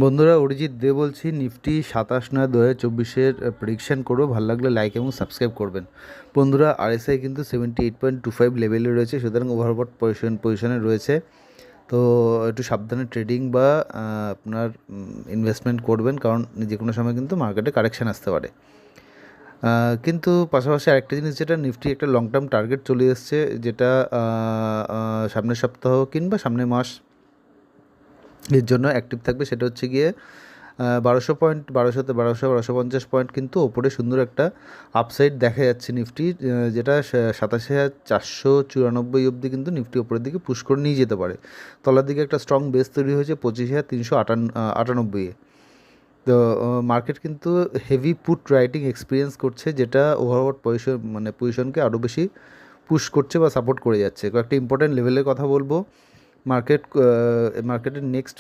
বন্ধুরা, অরিজিৎ দে বলছি। Nifty 27/9/2024 prediction করো। ভালো লাগলে লাইক এবং সাবস্ক্রাইব করবেন। বন্ধুরা, আরএসআই কিন্তু 78.25 লেভেলে রয়েছে, সুতরাং ওভারবট পজিশনে রয়েছে। তো একটু সাবধানে ট্রেডিং বা আপনার ইনভেস্টমেন্ট করবেন, কারণ যে কোনো সময় কিন্তু মার্কেটে কারেকশান আসতে পারে। কিন্তু পাশাপাশি আরেকটা জিনিস, যেটা নিফটি একটা লং টার্ম টার্গেট চলে এসছে, যেটা সামনের সপ্তাহ কিংবা সামনের মাস এর জন্য অ্যাক্টিভ থাকবে। সেটা হচ্ছে গিয়ে 1200 পয়েন্ট, 1200-1250 পয়েন্ট কিন্তু ওপরে সুন্দর একটা আপসাইড দেখা যাচ্ছে নিফটি, যেটা 27,494 অবধি কিন্তু নিফটি ওপরের দিকে পুশ করে নিয়ে যেতে পারে। তলার দিকে একটা স্ট্রং বেস তৈরি হয়েছে 25,398-এ। তো মার্কেট কিন্তু হেভি পুট রাইটিং এক্সপিরিয়েন্স করছে, যেটা ওভারবট পজিশনকে আরও বেশি পুশ করছে বা সাপোর্ট করে যাচ্ছে। কয়েকটা ইম্পর্ট্যান্ট লেভেলের কথা বলবো। মার্কেটের নেক্সট